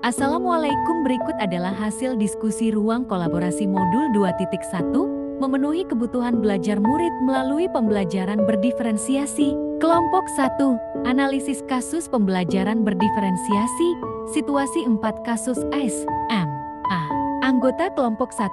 Assalamualaikum, berikut adalah hasil diskusi ruang kolaborasi modul 2.1, memenuhi kebutuhan belajar murid melalui pembelajaran berdiferensiasi. Kelompok 1, analisis kasus pembelajaran berdiferensiasi, situasi 4 kasus SMA. Anggota kelompok 1,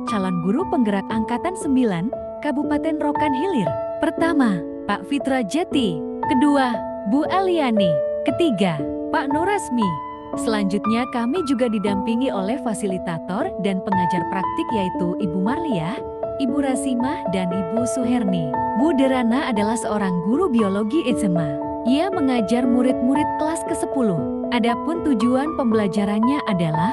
calon guru penggerak Angkatan 9, Kabupaten Rokan Hilir. Pertama, Pak Fitra Jati. Kedua, Bu Aliani. Ketiga, Pak Nurasmi. Selanjutnya kami juga didampingi oleh fasilitator dan pengajar praktik yaitu Ibu Marliah, Ibu Rasimah, dan Ibu Suherni. Bu Derana adalah seorang guru biologi SMA. Ia mengajar murid-murid kelas ke-10. Adapun tujuan pembelajarannya adalah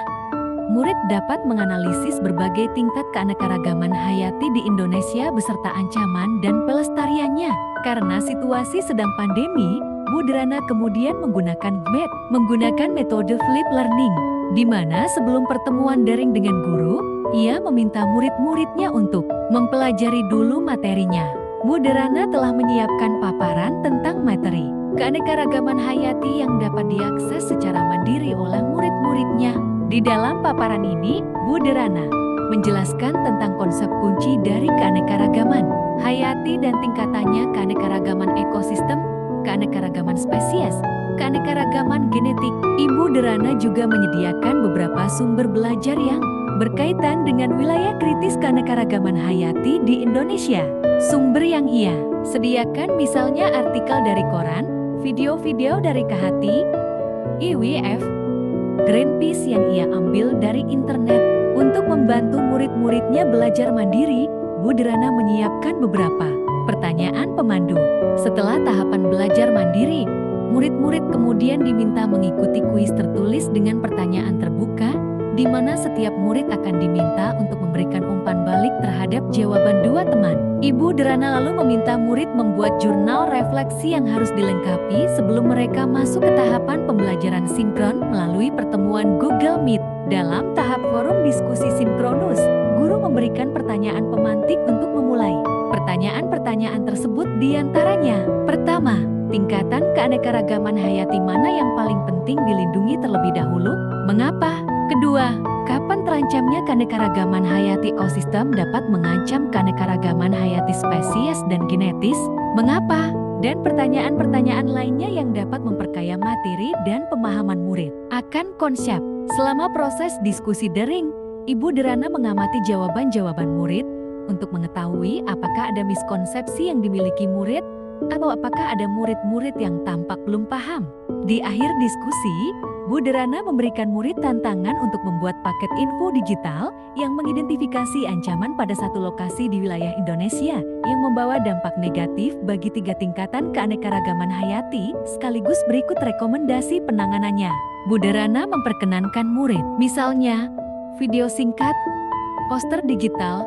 murid dapat menganalisis berbagai tingkat keanekaragaman hayati di Indonesia beserta ancaman dan pelestariannya. Karena situasi sedang pandemi, Bu Derana kemudian menggunakan metode flip learning, di mana sebelum pertemuan daring dengan guru, ia meminta murid-muridnya untuk mempelajari dulu materinya. Bu Derana telah menyiapkan paparan tentang materi keanekaragaman hayati yang dapat diakses secara mandiri oleh murid-muridnya. Di dalam paparan ini, Bu Derana menjelaskan tentang konsep kunci dari keanekaragaman hayati dan tingkatannya: keanekaragaman ekosistem, keanekaragaman spesies, keanekaragaman genetik. Ibu Derana juga menyediakan beberapa sumber belajar yang berkaitan dengan wilayah kritis keanekaragaman hayati di Indonesia. Sumber yang ia sediakan misalnya artikel dari koran, video-video dari KHT, IWF, Greenpeace yang ia ambil dari internet. Untuk membantu murid-muridnya belajar mandiri, Bu Derana menyiapkan beberapa pertanyaan pemandu. Setelah tahapan belajar mandiri, murid-murid kemudian diminta mengikuti kuis tertulis dengan pertanyaan terbuka, di mana setiap murid akan diminta untuk memberikan umpan balik terhadap jawaban dua teman. Ibu Derana lalu meminta murid membuat jurnal refleksi yang harus dilengkapi sebelum mereka masuk ke tahapan pembelajaran sinkron melalui pertemuan Google Meet. Dalam tahap forum diskusi sinkronus, guru memberikan pertanyaan pemantik untuk memulai. Pertanyaan-pertanyaan tersebut diantaranya: pertama, tingkatan keanekaragaman hayati mana yang paling penting dilindungi terlebih dahulu? Mengapa? Kedua, kapan terancamnya keanekaragaman hayati ekosistem dapat mengancam keanekaragaman hayati spesies dan genetis? Mengapa? Dan pertanyaan-pertanyaan lainnya yang dapat memperkaya materi dan pemahaman murid akan konsep. Selama proses diskusi daring, Ibu Derana mengamati jawaban-jawaban murid untuk mengetahui apakah ada miskonsepsi yang dimiliki murid atau apakah ada murid-murid yang tampak belum paham. Di akhir diskusi, Bu Derana memberikan murid tantangan untuk membuat paket info digital yang mengidentifikasi ancaman pada satu lokasi di wilayah Indonesia yang membawa dampak negatif bagi 3 tingkatan keanekaragaman hayati, sekaligus berikut rekomendasi penanganannya. Bu Derana memperkenankan murid, misalnya video singkat, poster digital,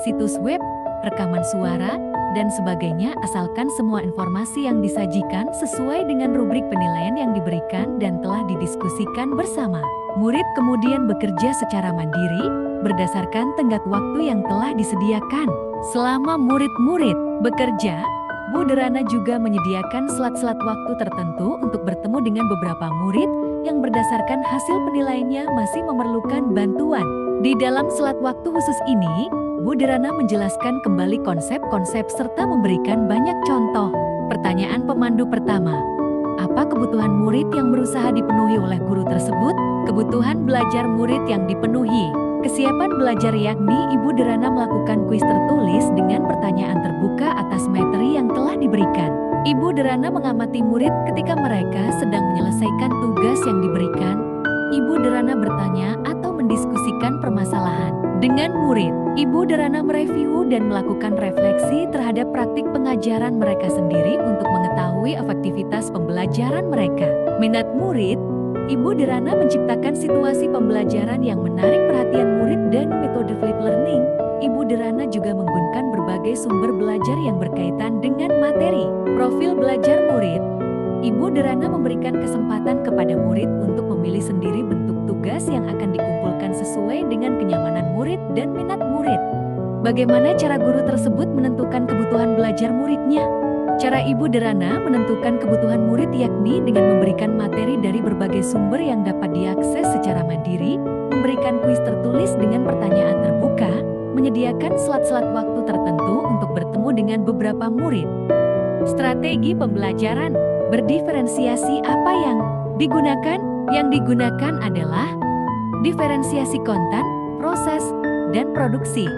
situs web, rekaman suara, dan sebagainya, asalkan semua informasi yang disajikan sesuai dengan rubrik penilaian yang diberikan dan telah didiskusikan bersama. Murid kemudian bekerja secara mandiri berdasarkan tenggat waktu yang telah disediakan. Selama murid-murid bekerja, Bu Derana juga menyediakan selat-selat waktu tertentu untuk bertemu dengan beberapa murid yang berdasarkan hasil penilaiannya masih memerlukan bantuan. Di dalam selat waktu khusus ini, Bu Derana menjelaskan kembali konsep-konsep serta memberikan banyak contoh. Pertanyaan pemandu pertama: apa kebutuhan murid yang berusaha dipenuhi oleh guru tersebut? Kebutuhan belajar murid yang dipenuhi. Kesiapan belajar, yakni Ibu Derana melakukan kuis tertulis dengan pertanyaan terbuka atas materi yang telah diberikan. Ibu Derana mengamati murid ketika mereka sedang menyelesaikan tugas yang diberikan. Ibu Derana bertanya atau mendiskusikan permasalahan dengan murid. Ibu Derana mereview dan melakukan refleksi terhadap praktik pengajaran mereka sendiri untuk mengetahui efektivitas pembelajaran mereka. Minat murid, Ibu Derana menciptakan situasi pembelajaran yang menarik perhatian murid dan metode flip learning. Ibu Derana juga menggunakan berbagai sumber belajar yang berkaitan dengan materi. Profil belajar murid. Ibu Derana memberikan kesempatan kepada murid untuk memilih sendiri bentuk tugas yang akan dikumpulkan sesuai dengan kenyamanan murid dan minat murid. Bagaimana cara guru tersebut menentukan kebutuhan belajar muridnya? Cara Ibu Derana menentukan kebutuhan murid yakni yakni dengan memberikan materi dari berbagai sumber yang dapat diakses secara mandiri, memberikan kuis tertulis dengan pertanyaan terbuka, menyediakan selat-selat waktu tertentu untuk bertemu dengan beberapa murid. Strategi pembelajaran berdiferensiasi apa yang digunakan? Yang digunakan adalah diferensiasi konten, proses, dan produksi.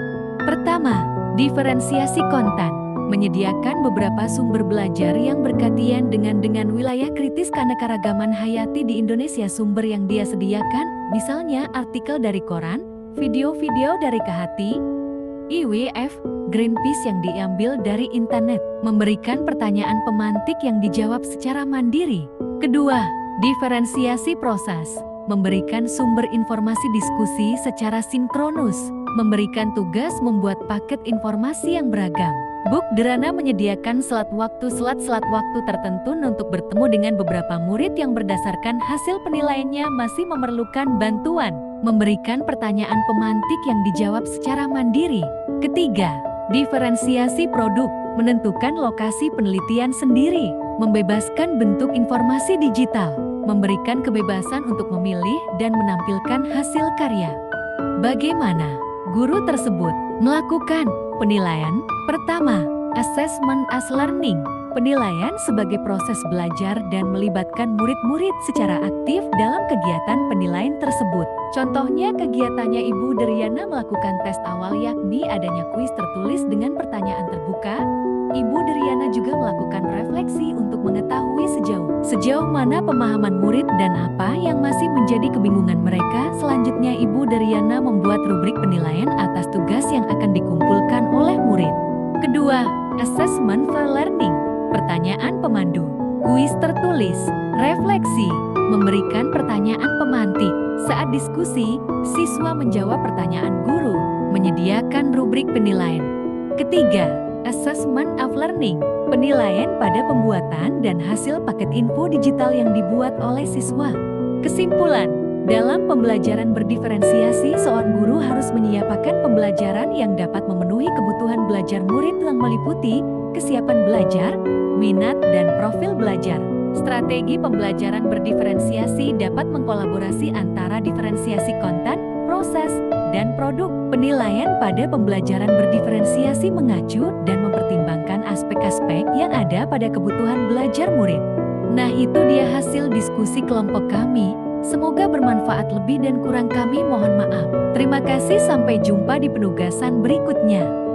Pertama, diferensiasi konten. Menyediakan beberapa sumber belajar yang berkaitan dengan wilayah kritis keanekaragaman hayati di Indonesia. Sumber yang dia sediakan, misalnya artikel dari koran, video-video dari Kehati, IWF, Greenpeace yang diambil dari internet, memberikan pertanyaan pemantik yang dijawab secara mandiri. Kedua, diferensiasi proses, memberikan sumber informasi diskusi secara sinkronus, memberikan tugas membuat paket informasi yang beragam. Bookderana menyediakan selat waktu tertentu untuk bertemu dengan beberapa murid yang berdasarkan hasil penilaiannya masih memerlukan bantuan, memberikan pertanyaan pemantik yang dijawab secara mandiri. Ketiga, diferensiasi produk, menentukan lokasi penelitian sendiri, membebaskan bentuk informasi digital, memberikan kebebasan untuk memilih dan menampilkan hasil karya. Bagaimana guru tersebut melakukan penilaian? Pertama, assessment as learning. Penilaian sebagai proses belajar dan melibatkan murid-murid secara aktif dalam kegiatan penilaian tersebut. Contohnya kegiatannya Ibu Deryana melakukan tes awal yakni adanya kuis tertulis dengan pertanyaan terbuka. Ibu Deryana juga melakukan refleksi untuk mengetahui sejauh mana pemahaman murid dan apa yang masih menjadi kebingungan mereka. Selanjutnya Ibu Deryana membuat rubrik penilaian atas tugas yang akan dikumpulkan oleh murid. Kedua, assessment for learning. Pertanyaan pemandu, kuis tertulis, refleksi, memberikan pertanyaan pemantik. Saat diskusi, siswa menjawab pertanyaan guru, menyediakan rubrik penilaian. Ketiga, assessment of learning, penilaian pada pembuatan dan hasil paket info digital yang dibuat oleh siswa. Kesimpulan, dalam pembelajaran berdiferensiasi, seorang guru harus menyiapkan pembelajaran yang dapat memenuhi kebutuhan belajar murid yang meliputi kesiapan belajar, minat, dan profil belajar. Strategi pembelajaran berdiferensiasi dapat mengkolaborasi antara diferensiasi konten, proses, dan produk. Penilaian pada pembelajaran berdiferensiasi mengacu dan mempertimbangkan aspek-aspek yang ada pada kebutuhan belajar murid. Nah, itu dia hasil diskusi kelompok kami. Semoga bermanfaat, lebih dan kurang kami mohon maaf. Terima kasih, sampai jumpa di penugasan berikutnya.